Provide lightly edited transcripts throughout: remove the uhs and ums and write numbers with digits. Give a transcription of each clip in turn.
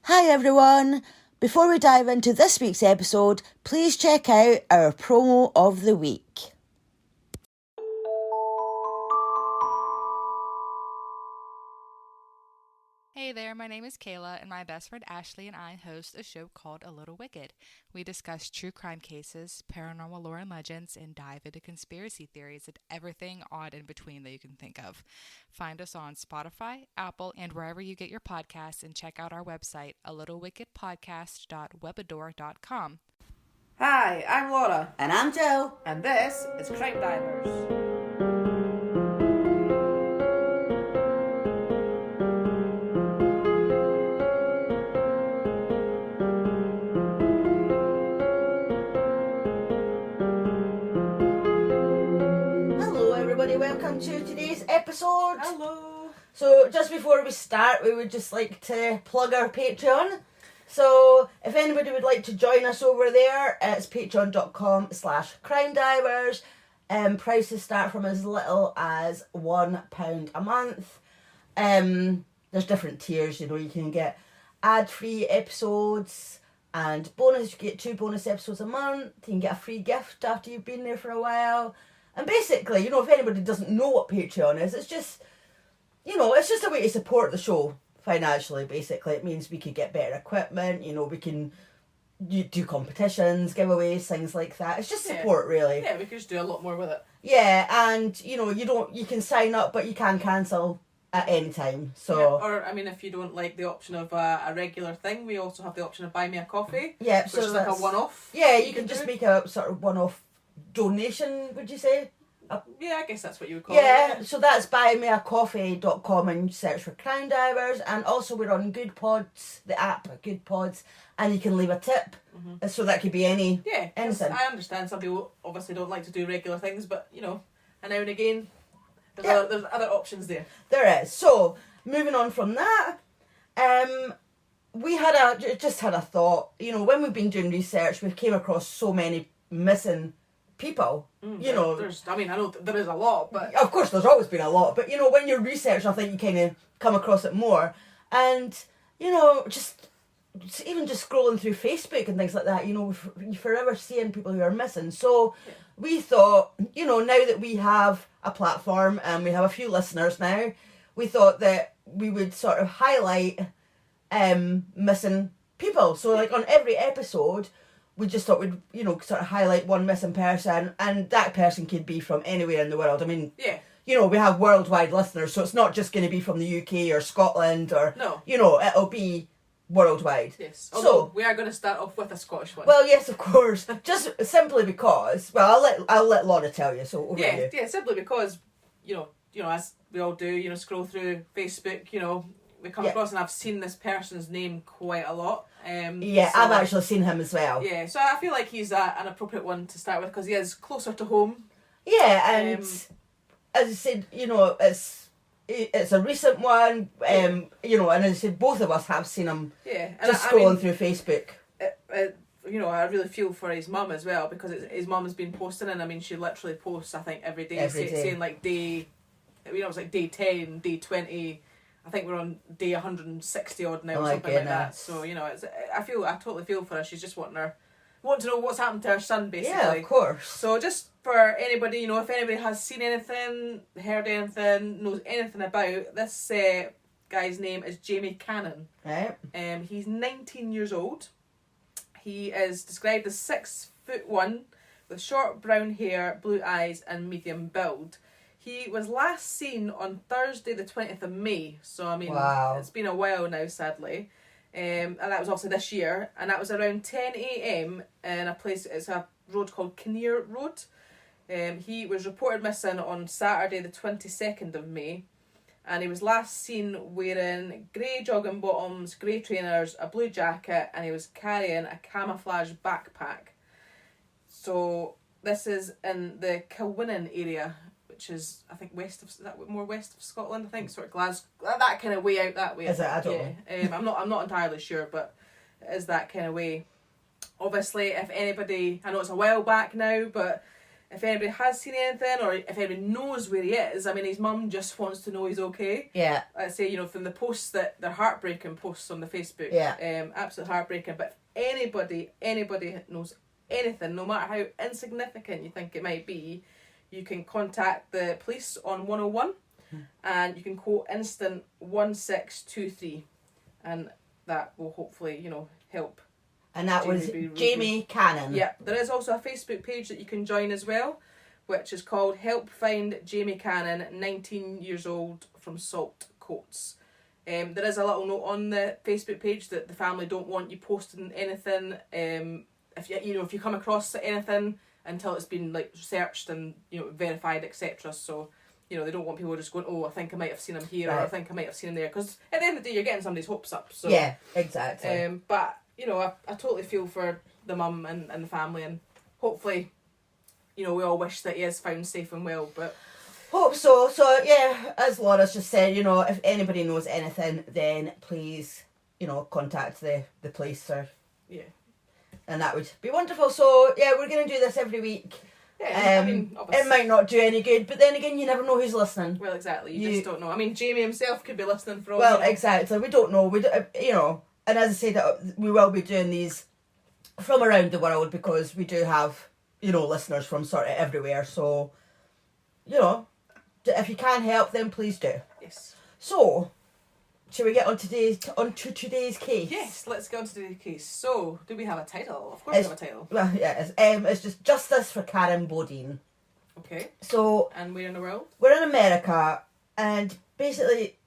Hi everyone! Before we dive into this week's episode, please check out our promo of the week. Hey there, my name is Kayla, and my best friend Ashley and I host a show called A Little Wicked. We discuss true crime cases, paranormal lore and legends, and dive into conspiracy theories and everything odd in between that you can think of. Find us on Spotify, Apple, and wherever you get your podcasts, and check out our website, alittlewickedpodcast.webador.com. Hi, I'm Laura. And I'm Jo. And this is CrimeDivers. Welcome to today's episode. Hello. So just before we start, we would just like to plug our Patreon. So if anybody would like to join us over there, it's patreon.com/CrimeDivers. Prices start from as little as £1 a month. There's different tiers, you can get ad-free episodes and bonus. You get 2 bonus episodes a month. You can get a free gift after you've been there for a while. And basically, if anybody doesn't know what Patreon is, it's just a way to support the show financially, basically. It means we could get better equipment, we can do competitions, giveaways, things like that. It's just support, really. Yeah, we could just do a lot more with it. Yeah, and, you can sign up, but you can cancel at any time. So. Yeah, or, if you don't like the option of a regular thing, we also have the option of buy me a coffee. Yeah, which is like a one-off. Yeah, you can just make a sort of one-off donation, would you say? Yeah, I guess that's what you would call it. Yeah, so that's buymeacoffee.com and search for CrimeDivers. And also we're on Good Pods, the app Good Pods, and you can leave a tip. Mm-hmm. So that could be anything. I understand some people obviously don't like to do regular things, but and now and again there's other options there. There is. So moving on from that, we just had a thought. When we've been doing research, we've came across so many missing people. I know there is a lot, but of course there's always been a lot, but when you're researching, I think you kind of come across it more. And just scrolling through Facebook and things like that, you're forever seeing people who are missing. So we thought, now that we have a platform and we have a few listeners now, we thought that we would sort of highlight missing people. So like on every episode, we just thought we'd, sort of highlight one missing person, and that person could be from anywhere in the world. We have worldwide listeners, so it's not just going to be from the UK or Scotland or, it'll be worldwide. Yes, although we are going to start off with a Scottish one. Well, yes, of course, just simply because, I'll let Laura tell you, so over to you. Yeah, simply because, as we all do, scroll through Facebook, we come across and I've seen this person's name quite a lot. I've actually seen him as well. Yeah, so I feel like he's an appropriate one to start with because he is closer to home. Yeah, and as I said, it's a recent one, and as I said, both of us have seen him scrolling through Facebook. I really feel for his mum as well because his mum has been posting, and she literally posts, I think, every day. Saying like day, it's like day 10, day 20. I think we're on day 160 odd now or something like that. So, I totally feel for her. She's just wanting to know what's happened to her son, basically. Yeah, of course. So just for anybody, if anybody has seen anything, heard anything, knows anything about, this guy's name is Jamie Cannon. Right. He's 19 years old. He is described as 6'1", with short brown hair, blue eyes and medium build. He was last seen on Thursday the 20th of May, so wow. It's been a while now, sadly. And that was also this year, and that was around 10 a.m. in a place, it's a road called Kinnear Road. He was reported missing on Saturday the 22nd of May, and he was last seen wearing grey jogging bottoms, grey trainers, a blue jacket, and he was carrying a camouflage backpack. So this is in the Kilwinning area, which is, I think, west of Scotland, I think, sort of Glasgow, that kind of way out that way. Is it? I don't know. I'm not entirely sure, but it is that kind of way. Obviously, if anybody, I know it's a while back now, but if anybody has seen anything, or if anybody knows where he is. I mean, his mum just wants to know he's okay. Yeah. I'd say, you know, from the posts that they're heartbreaking posts on the Facebook. Yeah. Absolutely heartbreaking. But if anybody knows anything, no matter how insignificant you think it might be, you can contact the police on 101 and you can quote instant 1623, and that will hopefully, you know, help. And that was Jamie Cannon. Yeah, there is also a Facebook page that you can join as well, which is called Help Find Jamie Cannon, 19 years old, from Salt Coats. There is a little note on the Facebook page that the family don't want you posting anything. If you come across anything until it's been like searched and, you know, verified, etc. So, you know, they don't want people just going, oh, I think I might have seen him here, or I think I might have seen him there, because at the end of the day, you're getting somebody's hopes up. So yeah, exactly. But you know, I totally feel for the mum and the family, and hopefully, you know, we all wish that he is found safe and well. But hope so. So yeah, as Laura's just said, you know, if anybody knows anything, then please, you know, contact the police, or and that would be wonderful. So yeah, we're gonna do this every week. Yeah, I mean, it might not do any good, but then again, you never know who's listening. Well, exactly. You just don't know. I mean, Jamie himself could be listening for all. Well, exactly. We don't know. You know, and as I said, we will be doing these from around the world, because we do have, you know, listeners from sort of everywhere. So, you know, if you can help, then please do. Yes. So, shall we get on to today's case? Yes, let's go on to today's case. So, do we have a title? Of course we have a title. Well, yeah, it's just Justice for Karen Bodine. Okay. So, and we're in the world? We're in America, and basically,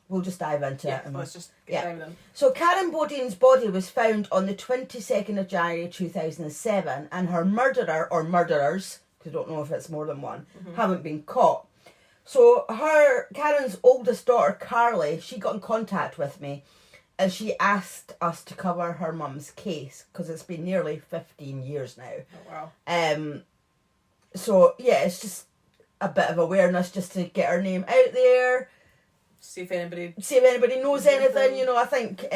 we'll just dive into it. Let's just get diving in. So Karen Bodine's body was found on the 22nd of January 2007, and her murderer, or murderers, because I don't know if it's more than one, haven't been caught. So Karen's oldest daughter, Carly, she got in contact with me, and she asked us to cover her mum's case, because it's been nearly 15 years now. Oh, wow. So, yeah, it's just a bit of awareness just to get her name out there. See if anybody knows anything. You know, I think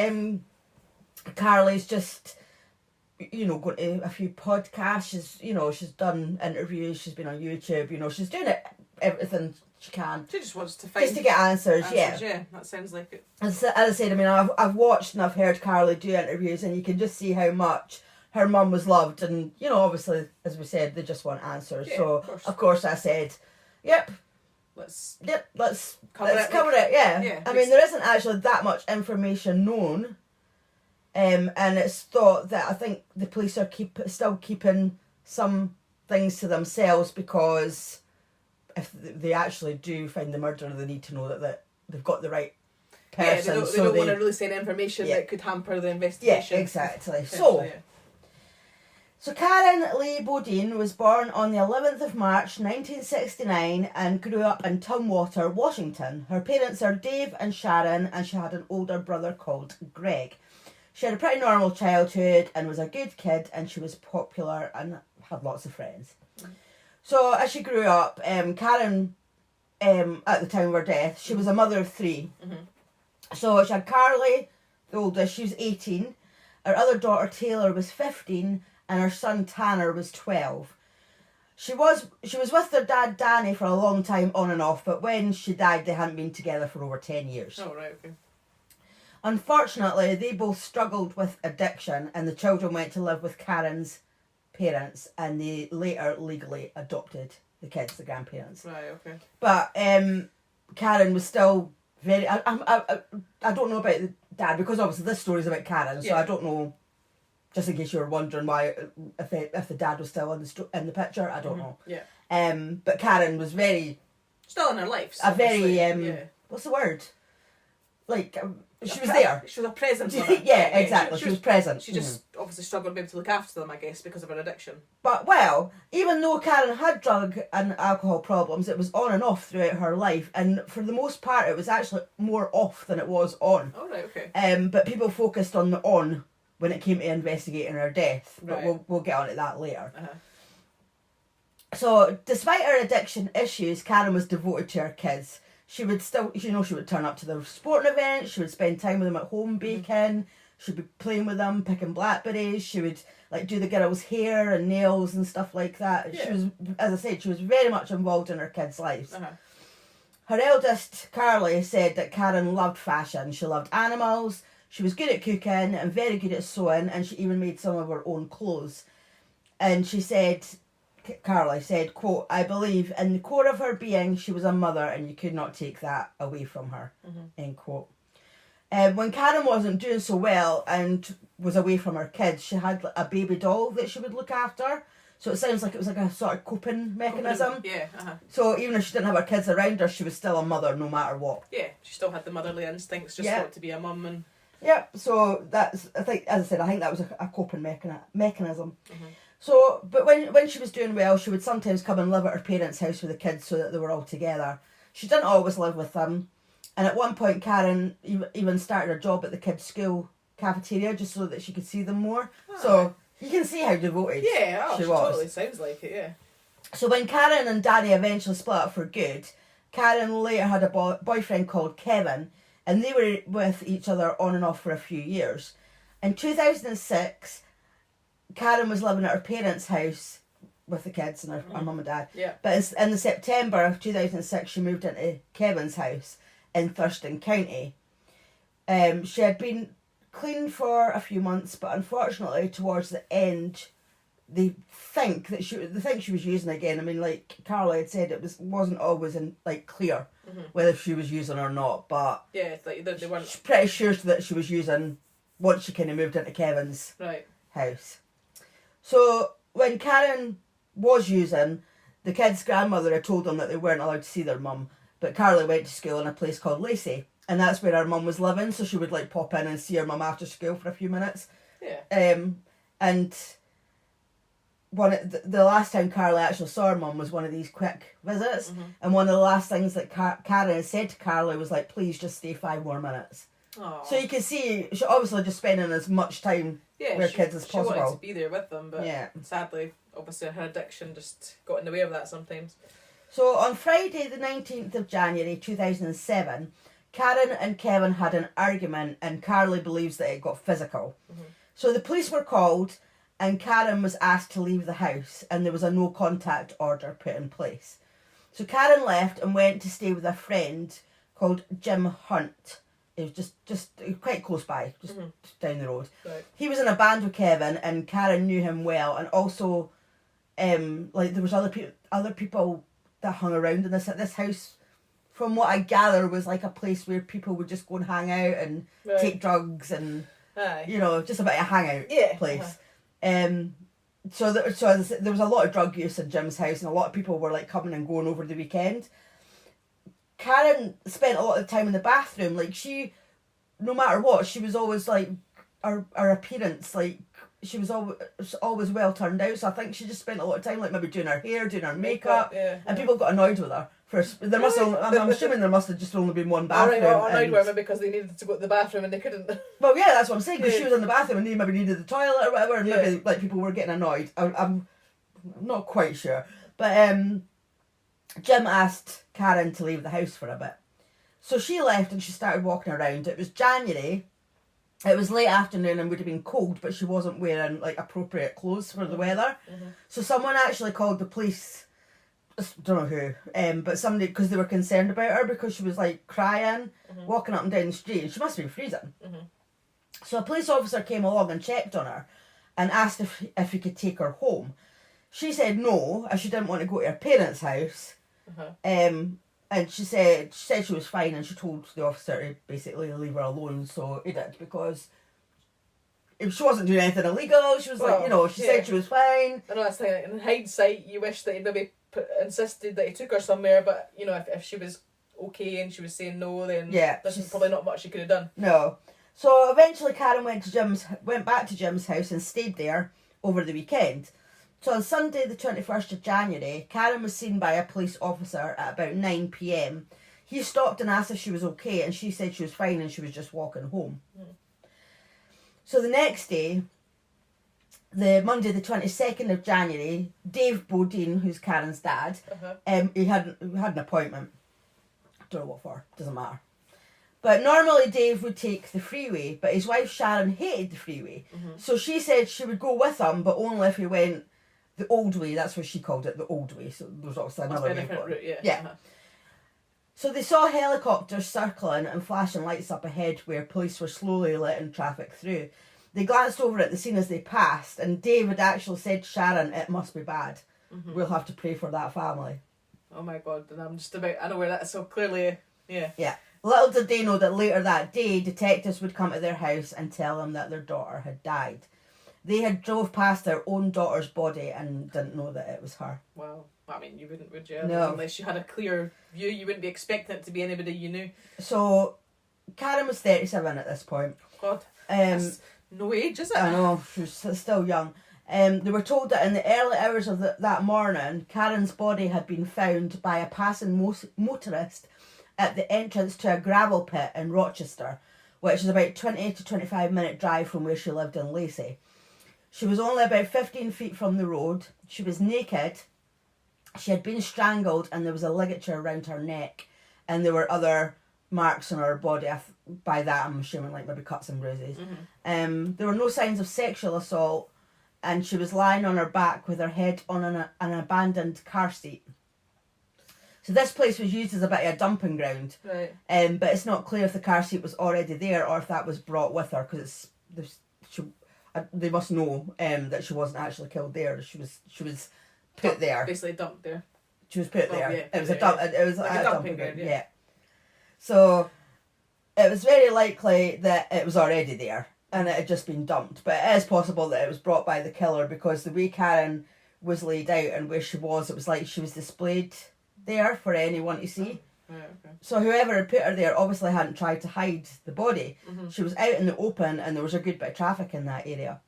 Carly's just, you know, going to a few podcasts. She's done interviews. She's been on YouTube. You know, she's doing everything she can. She just wants to find just to get answers. Yeah, that sounds like it. As I said, I mean, I've watched and I've heard Carly do interviews, and you can just see how much her mum was loved. And, you know, obviously, as we said, they just want answers. Yeah, so of course I said, let's cover it. Yeah. I mean, there isn't actually that much information known, and it's thought that I think the police are still keeping some things to themselves, because if they actually do find the murderer, they need to know that they've got the right person. Yeah, they don't want to really say information that could hamper the investigation. Yeah, exactly. So Karen Lee Bodine was born on the 11th of March 1969 and grew up in Tumwater, Washington. Her parents are Dave and Sharon, and she had an older brother called Greg. She had a pretty normal childhood and was a good kid, and she was popular and had lots of friends. So as she grew up, Karen, at the time of her death, she was a mother of three. So she had Carly, the oldest, she was 18. Her other daughter Taylor was 15. And her son Tanner was 12. She was with their dad Danny for a long time on and off, but when she died, they hadn't been together for over 10 years. Oh, right, okay. Unfortunately, they both struggled with addiction, and the children went to live with Karen's parents, and they later legally adopted the kids, the grandparents. Right, okay. But Karen was still very... I don't know about the dad, because obviously this story is about Karen, so I don't know... Just in case you were wondering why, if the dad was still in the picture, I don't know. Yeah. But Karen was very... Still in her life. A very... What's the word? Like, she was there. She was a presence. Yeah, exactly. She was present. She just obviously struggled maybe to look after them, I guess, because of her addiction. But, well, even though Karen had drug and alcohol problems, it was on and off throughout her life. And for the most part, it was actually more off than it was on. Oh, right, okay. But people focused on the on when it came to investigating her death. Right. But we'll get on to that later. So, despite her addiction issues, Karen was devoted to her kids. She would still, she would turn up to their sporting events, she would spend time with them at home baking, She'd be playing with them, picking blackberries. She would like do the girls' hair and nails and stuff like that. Yeah. She was, as I said, she was very much involved in her kids' lives. Uh-huh. Her eldest, Carly, said that Karen loved fashion. She loved animals. She was good at cooking and very good at sewing, and she even made some of her own clothes. And she said, Carly said, quote, "I believe in the core of her being she was a mother and you could not take that away from her," end quote. When Karen wasn't doing so well and was away from her kids, she had a baby doll that she would look after. So it sounds like it was like a sort of coping mechanism. Yeah, uh-huh. So even if she didn't have her kids around her, she was still a mother no matter what. Yeah, she still had the motherly instincts, just Yeah. thought to be a mum. And Yep, so that's, I think, as I said, I think that was a coping mechanism. So, but when she was doing well, she would sometimes come and live at her parents' house with the kids so that they were all together. She didn't always live with them. And at one point, Karen even started a job at the kids' school cafeteria just so that she could see them more. So you can see how devoted she was. totally sounds like it, yeah. So when Karen and Danny eventually split up for good, Karen later had a boyfriend called Kevin, and they were with each other on and off for a few years. In 2006, Karen was living at her parents' house with the kids and her mum and dad. Yeah. But in the September of 2006, she moved into Kevin's house in Thurston County. She had been clean for a few months, but unfortunately towards the end, they think she was using again. I mean, like Carly had said, wasn't always clear whether she was using or not, but yeah, it's like they weren't. she's pretty sure that she was using once she kind of moved into Kevin's house. So when Karen was using, the kids' grandmother had told them that they weren't allowed to see their mum, but Carly went to school in a place called Lacey, and that's where her mum was living, so she would pop in and see her mum after school for a few minutes. Yeah. And the last time Carly actually saw her mum was one of these quick visits, and one of the last things that Karen had said to Carly was please just stay 5 more minutes. Aww. So you can see she obviously just spending as much time with kids as possible. She wanted to be there with them, but yeah. Sadly, obviously her addiction just got in the way of that sometimes. So on Friday the 19th of January 2007, Karen and Kevin had an argument and Carly believes that it got physical. So the police were called and Karen was asked to leave the house and there was a no contact order put in place. So Karen left and went to stay with a friend called Jim Hunt. It was just quite close by, just down the road. Right. He was in a band with Kevin and Karen knew him well, and also there was other people that hung around in this house. From what I gather, was a place where people would just go and hang out and take drugs and just a bit of a hangout place. So there was a lot of drug use in Jim's house, and a lot of people were coming and going over the weekend. Karen spent a lot of time in the bathroom. She, no matter what, she was always her appearance, she was always well turned out. So I think she just spent a lot of time maybe doing her hair, doing her makeup, and people got annoyed with her. I'm assuming there must have just only been one bathroom. Annoyed with her because they needed to go to the bathroom and they couldn't. Well, yeah, that's what I'm saying, because she was in the bathroom and they maybe needed the toilet or whatever, and maybe people were getting annoyed. I'm not quite sure, but Jim asked Karen to leave the house for a bit. So she left and she started walking around. It was January. It was late afternoon and would have been cold, but she wasn't wearing appropriate clothes for the weather. So someone actually called the police. I don't know who, but somebody, because they were concerned about her because she was crying, walking up and down the street, and she must have been freezing. So a police officer came along and checked on her and asked if he could take her home. She said no, as she didn't want to go to her parents' house. And she said she was fine, and she told the officer to basically leave her alone. So he did, because if she wasn't doing anything illegal, she was she said she was fine. I know that's the thing. In hindsight, you wish that he'd maybe insisted that he took her somewhere, but if she was okay and she was saying no, then there's probably not much he could have done. No. So eventually Karen went back to Jim's house and stayed there over the weekend. So on Sunday the 21st of January, Karen was seen by a police officer at about 9 p.m. He stopped and asked if she was okay, and she said she was fine and she was just walking home. So the next day, the Monday the 22nd of January, Dave Bodine, who's Karen's dad, he had an appointment. Don't know what for, doesn't matter. But normally Dave would take the freeway, but his wife Sharon hated the freeway. So she said she would go with him, but only if he went the old way. That's what she called it, the old way. So there's obviously another way. Different route, yeah. Yeah. So they saw helicopters circling and flashing lights up ahead where police were slowly letting traffic through. They glanced over at the scene as they passed, and David actually said to Sharon, "It must be bad. We'll have to pray for that family." Oh my God, and I'm just about, I know where that is so clearly, yeah. Yeah. Little did they know that later that day, detectives would come to their house and tell them that their daughter had died. They had drove past their own daughter's body and didn't know that it was her. Wow. I mean, you wouldn't, would you? No. Unless you had a clear view, you wouldn't be expecting it to be anybody you knew. So, Karen was 37 at this point. God, that's no age, is it? I know, she was still young. They were told that in the early hours of that morning, Karen's body had been found by a passing motorist at the entrance to a gravel pit in Rochester, which is about 20 to 25 minute drive from where she lived in Lacey. She was only about 15 feet from the road. She was naked. She had been strangled and there was a ligature around her neck, and there were other marks on her body. By that I'm assuming like maybe cuts and bruises. There were no signs of sexual assault, and she was lying on her back with her head on an abandoned car seat. So this place was used as a bit of a dumping ground. Right. But it's not clear if the car seat was already there or if that was brought with her, because they must know that she wasn't actually killed there. She was put there. Basically dumped there. She was put there. Yeah, It was a dump. It was like a a dumping dumping ground. ground, Yeah. So it was very likely that it was already there and it had just been dumped. But it is possible that it was brought by the killer, because the way Karen was laid out and where she was, it was like she was displayed there for anyone to see. Right, okay. So whoever had put her there obviously hadn't tried to hide the body. She was out in the open and there was a good bit of traffic in that area.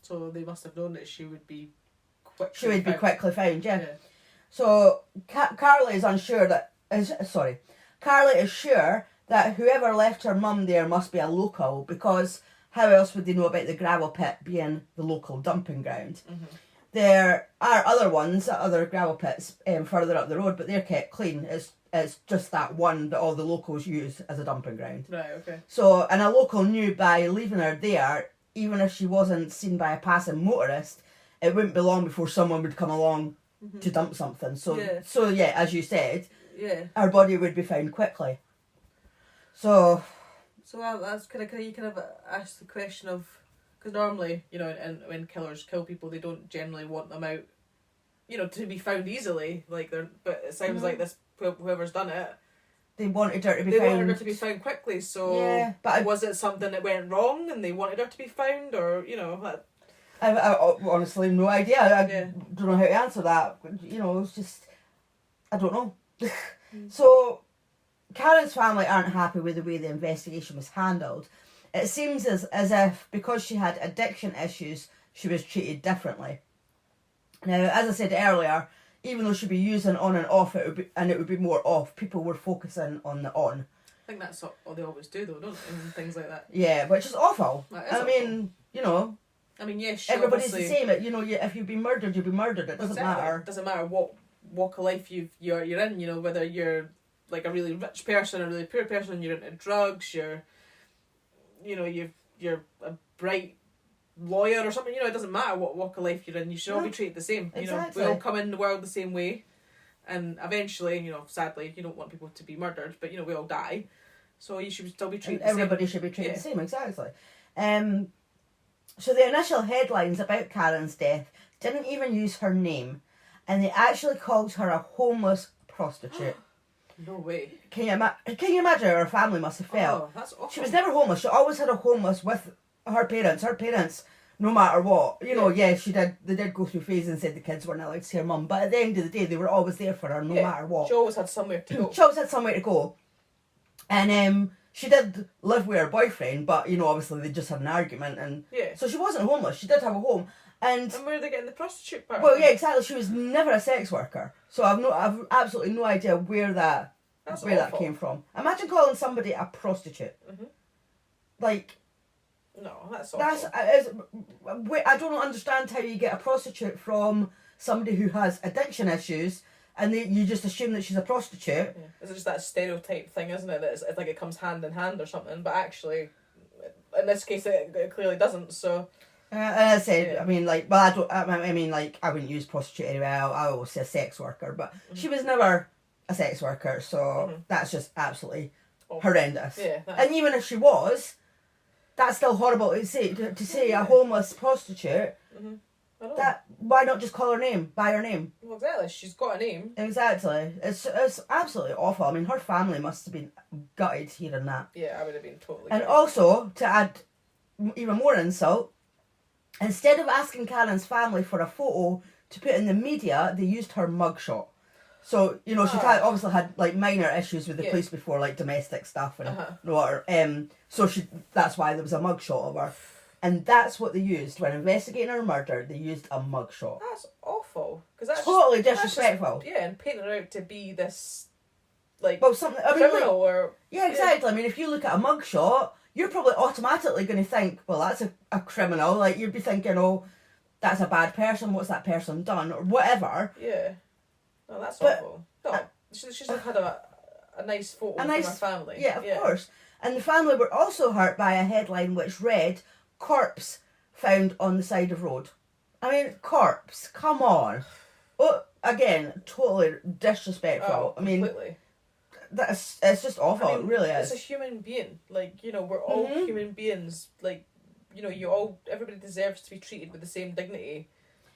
So they must have known that she would be quickly She would be found. quickly found, yeah. So Carly is Carly is sure that whoever left her mum there must be a local, because how else would they know about the gravel pit being the local dumping ground? There are other ones, other gravel pits further up the road, but they're kept clean. It's just that one that all the locals use as a dumping ground. Right, okay. So, and a local knew by leaving her there, even if she wasn't seen by a passing motorist, it wouldn't be long before someone would come along to dump something. So, yeah, as you said, her body would be found quickly. So that's kind of ask the question of, because normally, you know, and when killers kill people, they don't generally want them out, you know, to be found easily. But it sounds like this, whoever's done it, they wanted her to be they found. wanted her to be found quickly. So yeah, but was it something that went wrong and they wanted her to be found, or you know? I honestly have no idea. I don't know how to answer that. You know, it's just, I don't know. So, Karen's family aren't happy with the way the investigation was handled. It seems as if because she had addiction issues, she was treated differently. Now, as I said earlier, even though she'd be using on and off, it would be more off, people were focusing on the on. I think that's what they always do, though, don't they? And things like that. Yeah, which is awful. I mean, you know. I mean, yes, everybody's the same. You know, if you've been murdered, you've been murdered. It doesn't matter. It doesn't matter what walk of life you're in. You know, whether you're like a really rich person or a really poor person, you're into drugs, you're a bright lawyer or something. You know, it doesn't matter what walk of life you're in. You should all be treated the same. Exactly. You know, we all come in the world the same way, and eventually, you know, sadly, you don't want people to be murdered, but you know, we all die. So you should still be treated the same. Everybody should be treated the same, exactly. So the initial headlines about Karen's death didn't even use her name, and they actually called her a homeless prostitute. No way. Can you imagine how her family must have felt? Oh, that's awful. She was never homeless. She always had a homeless with her parents. Her parents, no matter what, you know, they did go through phases and said the kids weren't allowed to see her mum, but at the end of the day, they were always there for her, no matter what. She always had somewhere to go. She always had somewhere to go. And she did live with her boyfriend, but, you know, obviously they just had an argument, and so she wasn't homeless. She did have a home. And where are they getting the prostitute part? Well, yeah, exactly. She was never a sex worker, so I've absolutely no idea where that came from. Imagine calling somebody a prostitute. Like, no, that's awful. I don't understand how you get a prostitute from somebody who has addiction issues and you just assume that she's a prostitute. Yeah. It's just that stereotype thing, isn't it? That it's like it comes hand in hand or something, but actually, in this case, it clearly doesn't. So. As I said, I mean, like, well, I mean, like, I wouldn't use prostitute anyway. I always say a sex worker, but she was never a sex worker, so that's just absolutely horrendous. Yeah. And even if she was, that's still horrible to say. To say a homeless prostitute. That why not just call her name by her name? Well, exactly. She's got a name. Exactly. It's absolutely awful. I mean, her family must have been gutted hearing that. Yeah, I would have been totally. And gutted. also, to add even more insult, instead of asking Karen's family for a photo to put in the media, they used her mugshot. So, you know, she obviously had, like, minor issues with the police before, like, domestic stuff and whatever. So that's why there was a mugshot of her. And that's what they used. When investigating her murder, they used a mugshot. That's awful. Cause that's totally disrespectful. And painting her out to be this, like, something, I mean, criminal or... Yeah, exactly. I mean, if you look at a mugshot, you're probably automatically going to think, well, that's a criminal. Like, you'd be thinking, oh, that's a bad person. What's that person done? Or whatever. Yeah. No, that's awful. No, she's had a nice photo from her family. Yeah, of course. And the family were also hurt by a headline which read, "Corpse found on the side of road." I mean, corpse, come on. Oh, again, totally disrespectful. Oh, completely. It's just awful. I mean, it really is. It's a human being. Like, you know, we're all human beings. Like, you know, everybody deserves to be treated with the same dignity.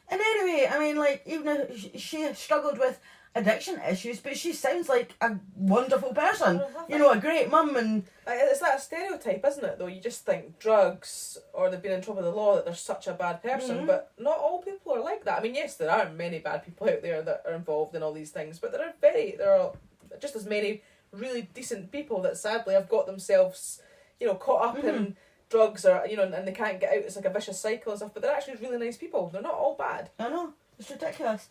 And anyway, I mean, like, even if she struggled with addiction issues, but she sounds like a wonderful person. You know, a great mum and... It's that stereotype, isn't it, though? You just think drugs, or they've been in trouble with the law, that they're such a bad person, but not all people are like that. I mean, yes, there are many bad people out there that are involved in all these things, but there are just as many really decent people that sadly have got themselves, you know, caught up in drugs, or, you know, and they can't get out. It's like a vicious cycle and stuff, but they're actually really nice people. They're not all bad. I know. It's ridiculous.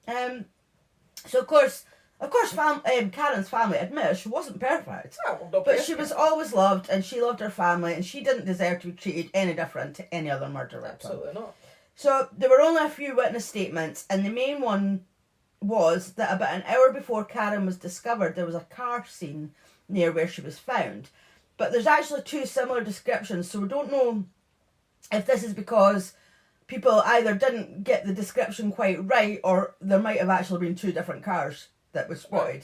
So of course, Karen's family admitted she wasn't perfect, but she was always loved, and she loved her family, and she didn't deserve to be treated any different to any other murder victim. Absolutely not. So there were only a few witness statements, and the main one was that about an hour before Karen was discovered, there was a car seen near where she was found. But there's actually two similar descriptions, so we don't know if this is because people either didn't get the description quite right, or there might have actually been two different cars that were spotted.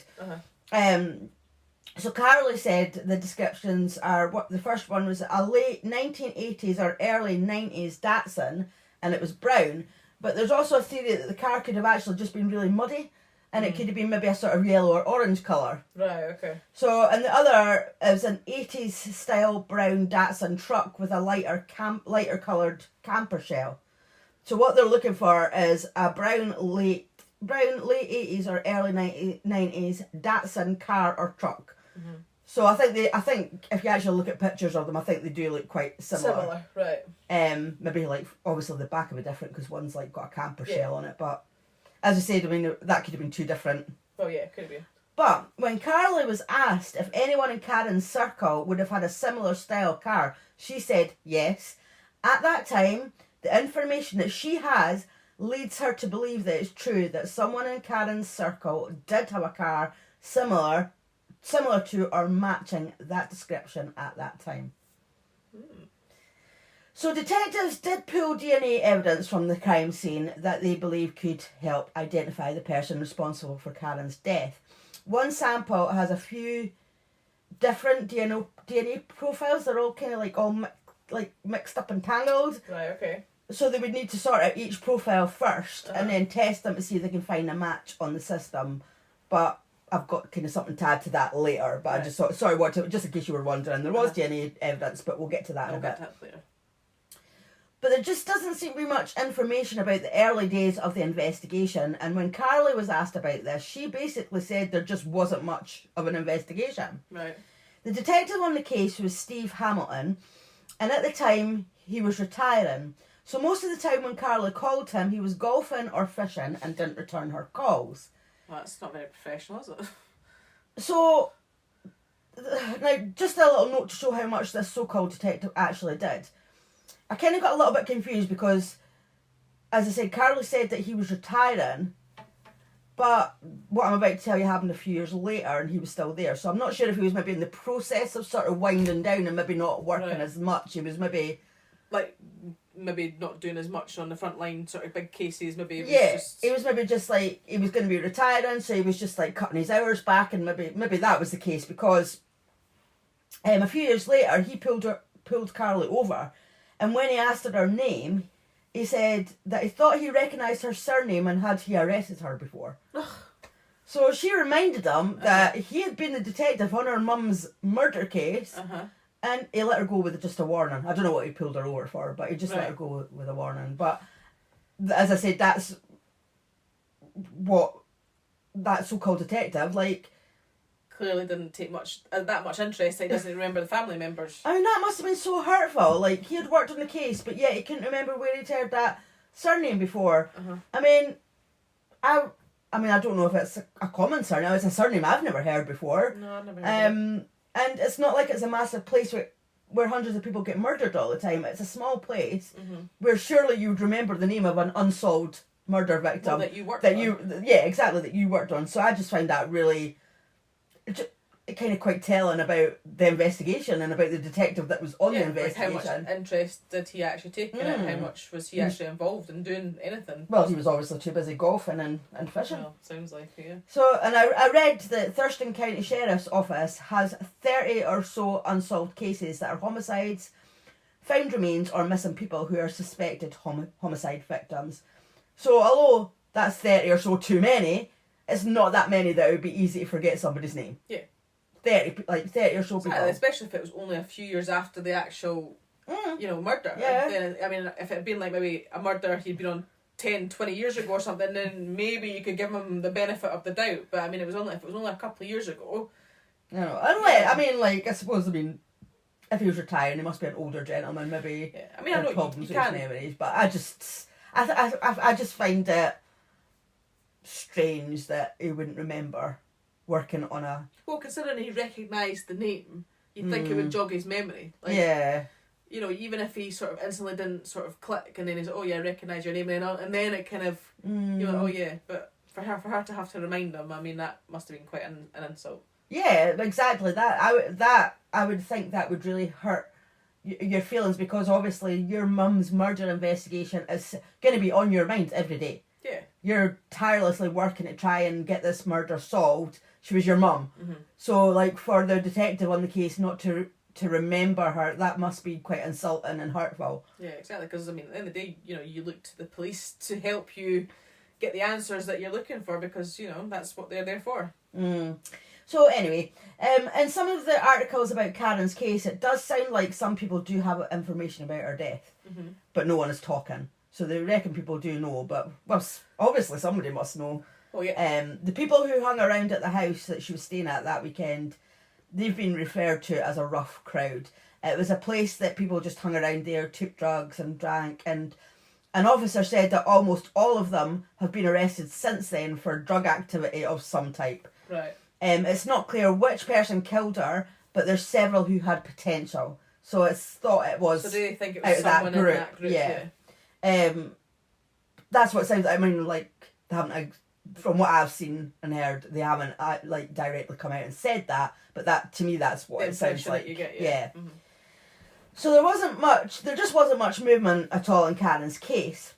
So Carly said the descriptions are, the first one was a late 1980s or early 90s Datsun, and it was brown. But there's also a theory that the car could have actually just been really muddy, and it could have been maybe a sort of yellow or orange colour. Right, okay. So, and the other is an 80s style brown Datsun truck with a lighter coloured camper shell. So what they're looking for is a brown late 80s or early 90s Datsun car or truck. So I think if you actually look at pictures of them, I think they do look quite similar. Right. Maybe like obviously the back will be different because one's like got a camper shell on it, but as I said, I mean that could have been two different. Oh yeah, could have been. But when Carly was asked if anyone in Karen's circle would have had a similar style car, she said yes. At that time, the information that she has leads her to believe that it's true that someone in Karen's circle did have a car similar to or matching that description at that time. So detectives did pull DNA evidence from the crime scene that they believe could help identify the person responsible for Karen's death. One sample has a few different DNA profiles. They're all kind of like mixed up and tangled. Right, okay. So they would need to sort out each profile first and then test them to see if they can find a match on the system. But I've got kind of something to add to that later. But I just thought, just in case you were wondering, there was DNA evidence, but we'll get to that in a bit. Later. But there just doesn't seem to be much information about the early days of the investigation. And when Carly was asked about this, she basically said there just wasn't much of an investigation. Right. The detective on the case was Steve Hamiltm, and at the time he was retiring. So most of the time when Carly called him, he was golfing or fishing and didn't return her calls. Well, that's not very professional, is it? So, now, just a little note to show how much this so-called detective actually did. I kind of got a little bit confused because, as I said, Carly said that he was retiring, But what I'm about to tell you happened a few years later, and he was still there. So I'm not sure if he was maybe in the process of sort of winding down and maybe not working as much. He was maybe... Like, maybe not doing as much on the front line, sort of big cases, maybe it was just... he was maybe just like, he was going to be retiring, so he was just like cutting his hours back, and maybe that was the case, because a few years later he pulled Carly over, and when he asked her name, he said that he thought he recognised her surname and had he arrested her before. So she reminded him that he had been the detective on her mum's murder case, and he let her go with just a warning. I don't know what he pulled her over for, but he just let her go with a warning. But as I said, that's what that so-called detective, like... Clearly didn't take that much interest. He doesn't remember the family members. I mean, that must have been so hurtful. Like, he had worked on the case, but yet he couldn't remember where he'd heard that surname before. I mean, I don't know if it's a common surname. It's a surname I've never heard before. No, I've never heard of it. And it's not like it's a massive place where hundreds of people get murdered all the time. It's a small place where surely you'd remember the name of an unsolved murder victim. Well, that you worked on. Yeah, exactly, that you worked on. So I just find that really... kind of quite telling about the investigation and about the detective that was on the investigation. Like how much interest did he actually take in it? How much was he actually involved in doing anything? Well, he was obviously too busy golfing and fishing. Well, sounds like it, yeah. So, and I read that Thurston County Sheriff's Office has 30 or so unsolved cases that are homicides, found remains, or missing people who are suspected homicide victims. So, although that's 30 or so too many, it's not that many that it would be easy to forget somebody's name. Yeah. 30 or so people. Especially if it was only a few years after the actual, murder. Yeah. Then, I mean, if it had been like maybe a murder he'd been on 10, 20 years ago or something, then maybe you could give him the benefit of the doubt. But I mean, if it was only a couple of years ago. No, I suppose, if he was retiring, he must be an older gentleman, maybe. Yeah. I mean, I know problems with his memories, but I just find it strange that he wouldn't remember working on a... Well, considering he recognised the name, you'd think it would jog his memory. Like, yeah. You know, even if he sort of instantly didn't sort of click, and then he's, oh yeah, I recognise your name, and then it kind of, you're like, oh yeah, but for her to have to remind him, I mean, that must have been quite an insult. Yeah, exactly. I would think that would really hurt your feelings, because obviously your mum's murder investigation is going to be on your mind every day. Yeah. You're tirelessly working to try and get this murder solved. She was your mum. So, like, for the detective on the case not to remember her, that must be quite insulting and hurtful. Yeah, exactly, because, I mean, at the end of the day, you look to the police to help you get the answers that you're looking for, because, that's what they're there for. So, anyway, in some of the articles about Karen's case, it does sound like some people do have information about her death, but no one is talking. So they reckon people do know, but, well, obviously somebody must know. Oh, yeah. The people who hung around at the house that she was staying at that weekend, they've been referred to as a rough crowd. It was a place that people just hung around there, took drugs and drank, and an officer said that almost all of them have been arrested since then for drug activity of some type. Right. It's not clear which person killed her, but there's several who had potential. So it's thought it was... So do they think it was someone in that group? Yeah. That's what it sounds like. I mean, like, they haven't... From what I've seen and heard, they haven't directly come out and said that, but that, to me, that's what it sounds like. You get, yeah. So there just wasn't much movement at all in Karen's case.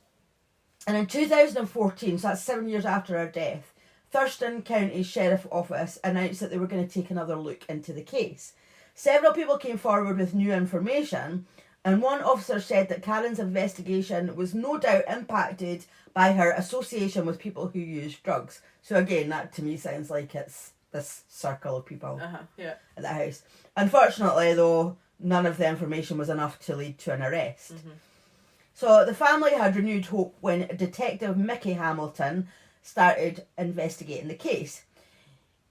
And in 2014, so that's 7 years after her death, Thurston County Sheriff Office announced that they were going to take another look into the case. Several people came forward with new information, and one officer said that Karen's investigation was no doubt impacted by her association with people who use drugs. So again, that to me sounds like it's this circle of people at the house. Unfortunately, though, none of the information was enough to lead to an arrest. So the family had renewed hope when Detective Mickey Hamiltm started investigating the case.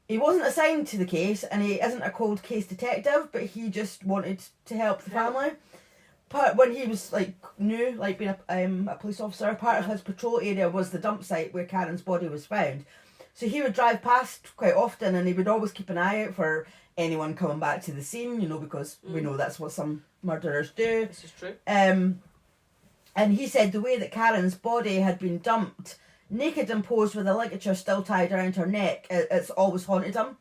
He wasn't assigned to the case, and he isn't a cold case detective, but he just wanted to help the family. When he was new, being a police officer, part of his patrol area was the dump site where Karen's body was found. So he would drive past quite often, and he would always keep an eye out for anyone coming back to the scene, because we know that's what some murderers do. This is true. And he said the way that Karen's body had been dumped, naked and posed with a ligature still tied around her neck, it's always haunted him.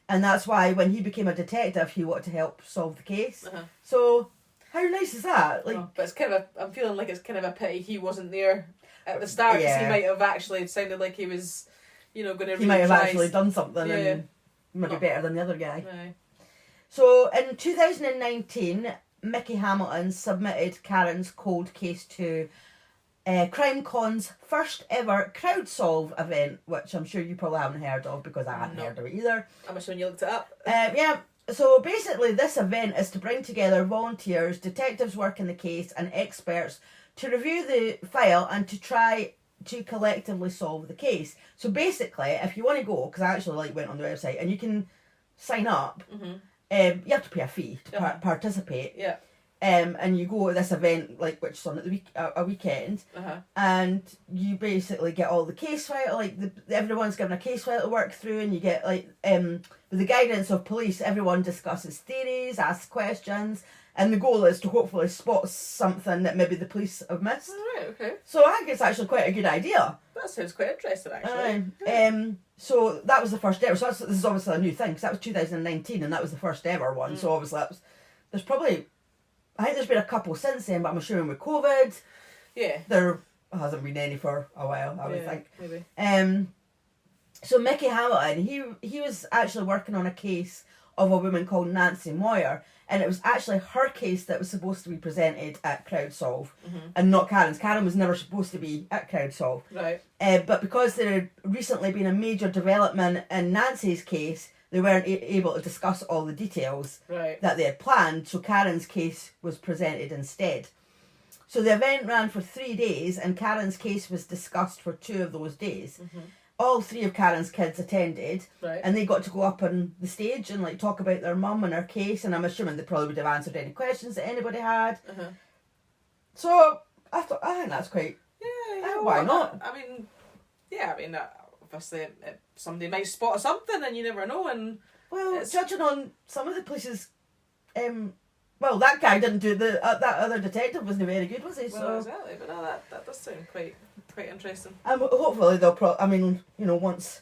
And that's why when he became a detective, he wanted to help solve the case. So, how nice is that? Like, but it's kind of I'm feeling like it's kind of a pity he wasn't there at the start, because he might have actually sounded like he was, going to. He might have actually done something and maybe better than the other guy. So in 2019, Mickey Hamilton submitted Karen's cold case to CrimeCon's first ever crowd-solve event, which I'm sure you probably haven't heard of, because I hadn't heard of it either. I'm assuming you looked it up. So basically this event is to bring together volunteers, detectives working the case and experts to review the file and to try to collectively solve the case. So basically, if you want to go, because I actually went on the website and you can sign up, you have to pay a fee to participate. And you go to this event, which is on at a weekend, and you basically get all the case file, everyone's given a case file to work through, and you get, with the guidance of police, everyone discusses theories, asks questions, and the goal is to hopefully spot something that maybe the police have missed. Right, okay. So I think it's actually quite a good idea. That sounds quite interesting, actually. So that was the first ever. So this is obviously a new thing, because that was 2019, and that was the first ever one. So obviously there's probably... I think there's been a couple since then, but I'm assuming with COVID, there hasn't been any for a while, I would think. Maybe. So Mickey Hamilton, he was actually working on a case of a woman called Nancy Moyer, and it was actually her case that was supposed to be presented at CrowdSolve, and not Karen's. Karen was never supposed to be at CrowdSolve. Right. But because there had recently been a major development in Nancy's case, they weren't able to discuss all the details that they had planned, so Karen's case was presented instead. So the event ran for 3 days, and Karen's case was discussed for 2 of those days. All 3 of Karen's kids attended, and they got to go up on the stage and talk about their mum and her case, and I'm assuming they probably would have answered any questions that anybody had. So I think that's quite... why not? I mean, obviously somebody might spot something and you never know, and judging on some of the places, that guy didn't do that other detective wasn't very good, was he? Exactly, but no, that does sound quite interesting. And hopefully they'll once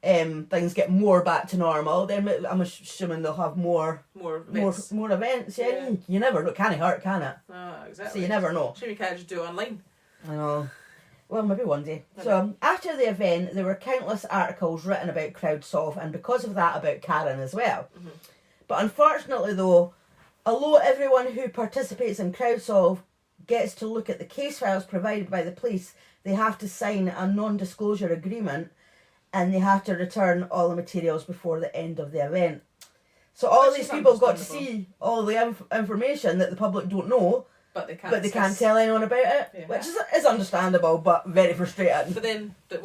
things get more back to normal, then I'm assuming they'll have more events. More events. You never know. Can't hurt, can it? Exactly. So you never know. Sure, you can't just do it online. I know. Well, maybe one day. So, after the event, there were countless articles written about CrowdSolve, and because of that, about Karen as well. But unfortunately, though, although everyone who participates in CrowdSolve gets to look at the case files provided by the police, they have to sign a non-disclosure agreement, and they have to return all the materials before the end of the event. So all these people got to see all the information that the public don't know, but they can't tell anyone about it, which is understandable, but very frustrating. But then, but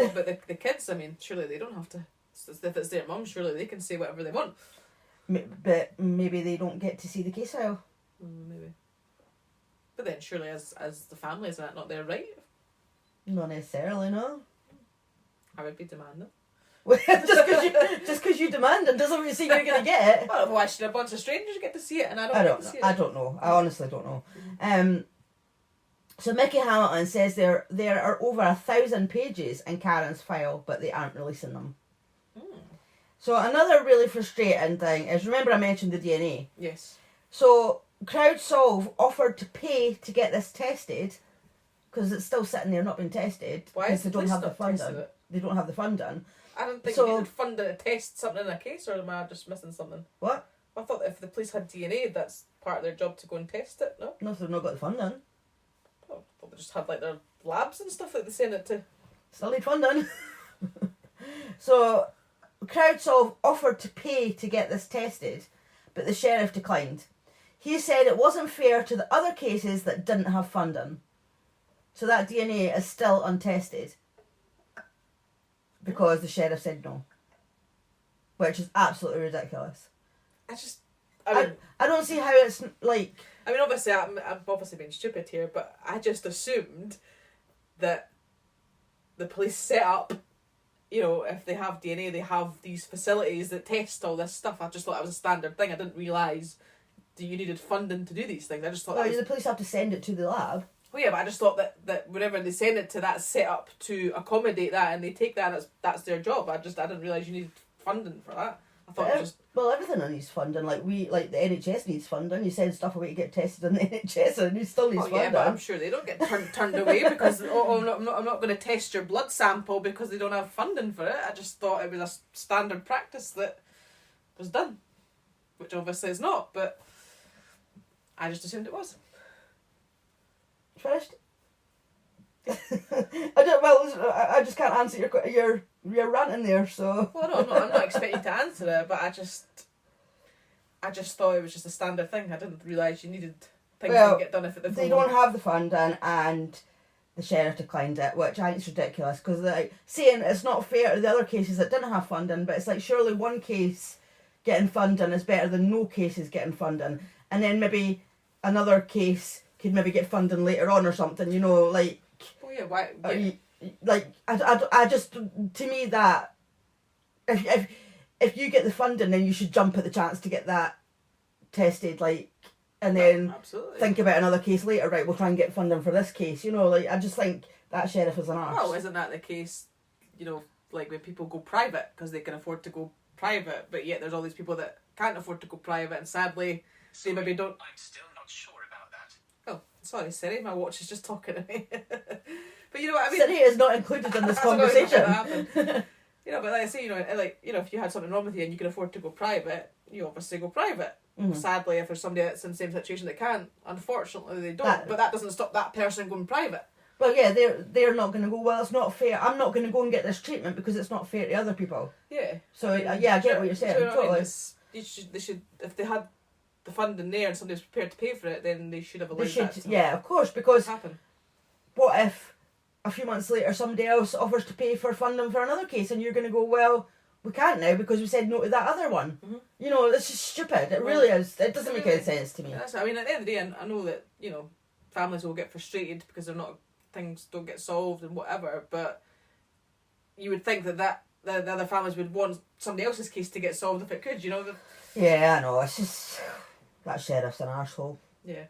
the kids, I mean, surely they don't have to. If it's their mum, surely they can say whatever they want. But maybe they don't get to see the case file. Maybe. But then, surely, as the family, is that not their right? Not necessarily, no. I would be demanding. just because you demand it doesn't mean you're going to get it. Well, I've watched a bunch of strangers get to see it, and I don't get to see it. I don't know. I honestly don't know. So Mickey Hamilton says there are over 1,000 pages in Karen's file, but they aren't releasing them. So another really frustrating thing is, remember I mentioned the DNA? Yes. So CrowdSolve offered to pay to get this tested, because it's still sitting there not being tested. Why? Because they don't have the funding. They don't have the funding. I don't think you needed funding to test something in a case, or am I just missing something? What? I thought if the police had DNA, that's part of their job to go and test it, no? No, if they've not got the funding. Oh, I thought they just had their labs and stuff that they send it to. Still need funding. So, CrowdSolve offered to pay to get this tested, but the sheriff declined. He said it wasn't fair to the other cases that didn't have funding. So that DNA is still untested. Because the sheriff said no. Which is absolutely ridiculous. I don't see how it's like... I mean, obviously, I'm obviously being stupid here, but I just assumed that the police set up, if they have DNA, they have these facilities that test all this stuff. I just thought it was a standard thing. I didn't realise that you needed funding to do these things. I just thought... the police have to send it to the lab. Well, yeah, but I just thought that whenever they send it to that setup to accommodate that and they take that, that's their job. I didn't realise you needed funding for that. I thought it was just... Well, everything needs funding. Like the NHS needs funding. You send stuff away to get tested in the NHS and it still needs funding. Yeah, but I'm sure they don't get turned away because I'm not going to test your blood sample because they don't have funding for it. I just thought it was a standard practice that was done, which obviously is not, but I just assumed it was. Finished? I just can't answer your ranting there, so... Well, no, I'm not expecting to answer it, but I just thought it was just a standard thing. I didn't realise you needed things to get done if they don't have the funding and the sheriff declined it, which I think is ridiculous, because saying it's not fair to the other cases that didn't have funding, but it's like surely one case getting funding is better than no cases getting funding, and then maybe another case could maybe get funding later on or something, you know, like... Oh yeah, why? I just, to me, that if you get the funding, then you should jump at the chance to get that tested, like, and then think about another case later. Right, we'll try and get funding for this case. You know, like, I just think that sheriff is an arse. Well, isn't that the case? You know, like when people go private because they can afford to go private, but yet there's all these people that can't afford to go private, and sadly, they maybe don't. I'm still not sure about that. Oh, sorry, Siri, my watch is just talking to me. But you know what I mean? Siri is not included in this conversation. You know, but like I say, if you had something wrong with you and you can afford to go private, you obviously go private. Mm-hmm. Sadly, if there's somebody that's in the same situation that can't, unfortunately they don't. But that doesn't stop that person going private. Well, yeah, they're not going to go, well, it's not fair. I'm not going to go and get this treatment because it's not fair to other people. Yeah. So, I get what you're saying. Totally. They should, if they had the funding there and somebody was prepared to pay for it, then they should have allowed that to yeah, of course, because happen. What if a few months later somebody else offers to pay for funding for another case and you're going to go, well, we can't now because we said no to that other one. Mm-hmm. You know, it's just stupid. It really is. It doesn't make any sense to me. I mean, at the end of the day, I know that, families will get frustrated because things don't get solved and whatever, but you would think that the other families would want somebody else's case to get solved if it could, Yeah, I know. It's just... That sheriff's an arsehole. Yeah,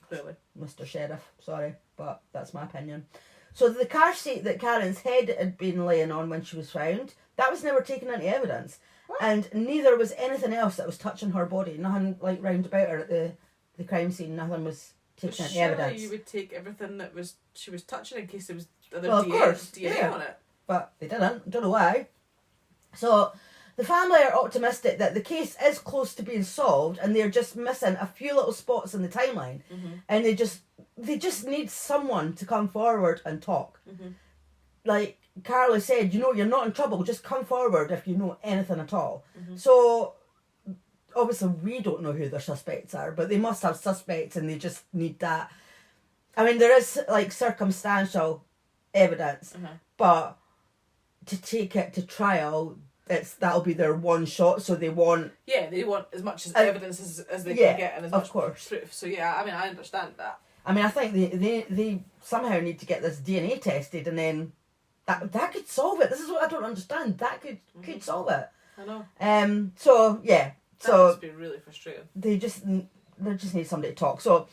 clearly. Mr. Sheriff, sorry, but that's my opinion. So the car seat that Karen's head had been laying on when she was found, that was never taken into evidence. What? And neither was anything else that was touching her body. Nothing like round about her at the crime scene. Nothing was taken into evidence. You would take everything that she was touching in case there was other DNA on it. But they didn't. Don't know why. So the family are optimistic that the case is close to being solved and they're just missing a few little spots in the timeline. Mm-hmm. And they just need someone to come forward and talk. Mm-hmm. Like Carly said, you're not in trouble. Just come forward if you know anything at all. Mm-hmm. So obviously we don't know who their suspects are, but they must have suspects and they just need that. I mean, there is like circumstantial evidence, but to take it to trial, that'll be their one shot. So they want as much evidence as they can get and as much proof. So yeah, I mean, I understand that. I mean, I think they somehow need to get this DNA tested, and then that could solve it. This is what I don't understand. That could solve it. I know. So yeah. That must be really frustrating. They just need somebody to talk. So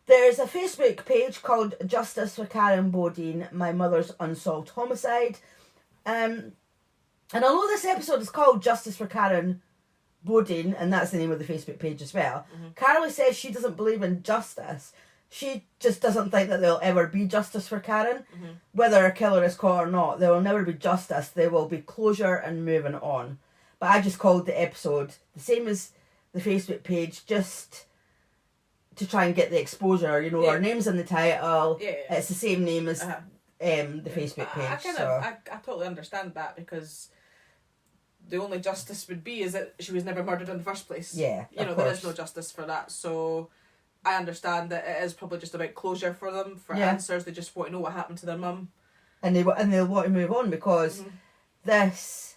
there's a Facebook page called Justice for Karen Bodine, My Mother's Unsolved Homicide. And although this episode is called Justice for Karen Bodine, and that's the name of the Facebook page as well, Carly says she doesn't believe in justice. She just doesn't think that there'll ever be justice for Karen. Mm-hmm. Whether a killer is caught or not, there will never be justice. There will be closure and moving on. But I just called the episode the same as the Facebook page, just to try and get the exposure. Our name's in the title. Yeah. It's the same name as the Facebook page. I totally understand that, because the only justice would be is that she was never murdered in the first place. Yeah, there is no justice for that. So I understand that it is probably just about closure for them, for answers. They just want to know what happened to their mum, and they'll want to move on because this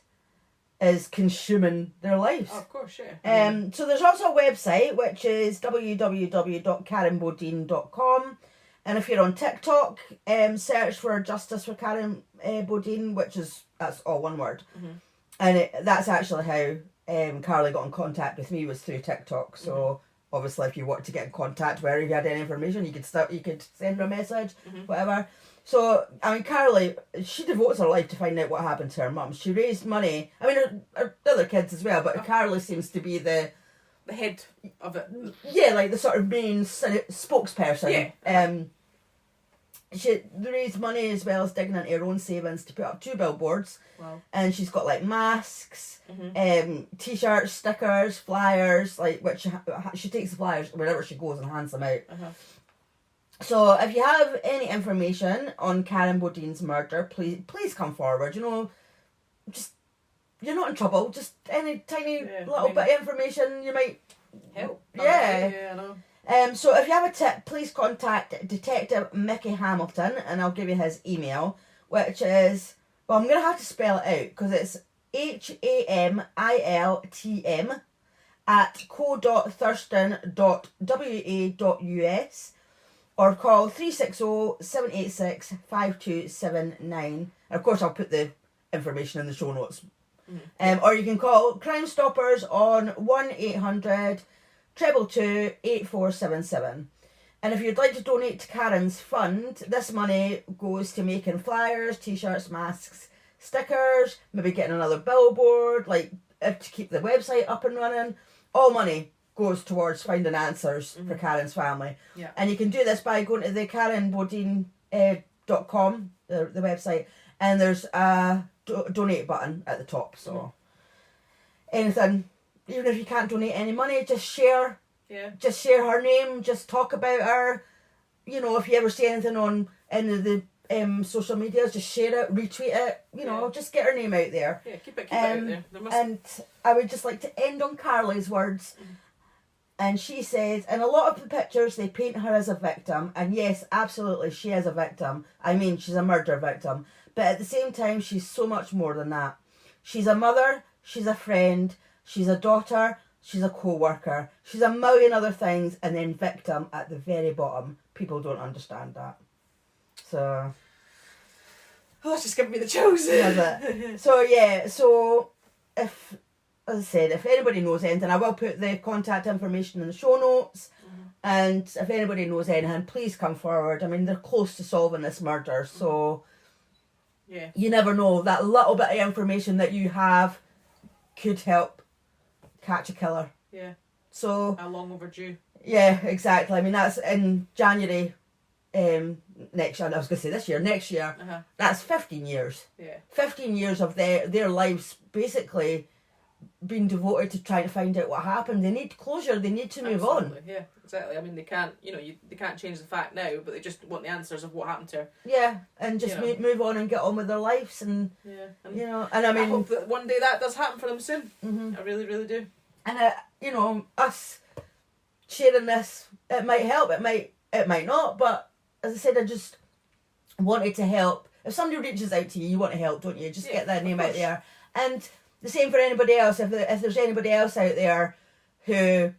is consuming their lives. Oh, of course, yeah. So there's also a website which is www.karenbodine.com, and if you're on TikTok, search for Justice for Karen Bodine, that's all one word. Mm-hmm. And that's actually how Carly got in contact with me, was through TikTok. So obviously if you want to get in contact where you had any information, you could send her a message, whatever. So, I mean, Carolee, she devotes her life to find out what happened to her mum. She raised money. I mean, her other kids as well, but Carolee seems to be the head of it. Yeah, like the sort of main spokesperson. Yeah. She raised money as well as digging into her own savings to put up 2 billboards. Wow. And she's got like masks, t-shirts, stickers, flyers, like which she takes the flyers wherever she goes and hands them out. So if you have any information on Karen Bodine's murder, please come forward. You know, just you're not in trouble. Just any tiny little bit of information you might help. Yeah. I know. So if you have a tip, please contact Detective Mickey Hamilton, and I'll give you his email, which is, well, I'm gonna have to spell it out because it's HAMILTM @co.thurston.wa.us, or call 360-786-5279. And of course I'll put the information in the show notes. Or you can call Crimestoppers on 1-800-222-8477. And if you'd like to donate to Karen's fund, this money goes to making flyers, t-shirts, masks, stickers, maybe getting another billboard, like to keep the website up and running. All money goes towards finding answers for Karen's family. Yeah. And you can do this by going to the KarenBodine.com, the website, and there's a donate button at the top. So anything, even if you can't donate any money, just share. Yeah. Just share her name. Just talk about her. You know, if you ever see anything on any of the social medias, just share it, retweet it. You know, just get her name out there. Yeah, keep it out there. And I would just like to end on Carly's words. And she says, in a lot of the pictures, they paint her as a victim. And yes, absolutely, she is a victim. I mean, she's a murder victim. But at the same time, she's so much more than that. She's a mother, she's a friend, she's a daughter, she's a co-worker. She's a million other things, and then victim at the very bottom. People don't understand that. So... oh, it's just giving me the chills. So, yeah, so if... as I said, if anybody knows anything, I will put the contact information in the show notes. And if anybody knows anything, please come forward. I mean, they're close to solving this murder, so you never know. That little bit of information that you have could help catch a killer. Yeah. So how long overdue? Yeah, exactly. I mean, that's in January next year. I was going to say this year. Next year. That's 15 years. Yeah. 15 years of their lives basically being devoted to trying to find out what happened. They need closure. They need to move on. Yeah, exactly. I mean, they can't, they can't change the fact now, but they just want the answers of what happened to her. Yeah, and just move on and get on with their lives, and and I mean, I hope that one day that does happen for them soon. I really, really do. And us sharing this, it might help. It might not. But as I said, I just wanted to help. If somebody reaches out to you, you want to help, don't you? Just get their name out there. And the same for anybody else. If there's anybody else out there who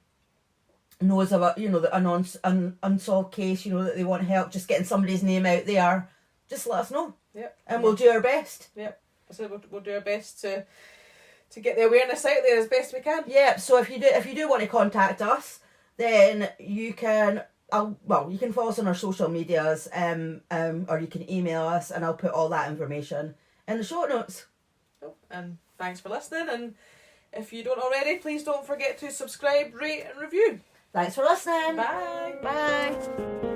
knows about, the unsolved case, that they want help, just getting somebody's name out there, just let us know. Yep. And we'll do our best. Yep. So we'll do our best to get the awareness out there as best we can. Yeah. So if you do want to contact us, then you can. You can follow us on our social medias, or you can email us, and I'll put all that information in the show notes. Oh, and thanks for listening, and if you don't already, please don't forget to subscribe, rate and review. Thanks for listening. Bye. Bye.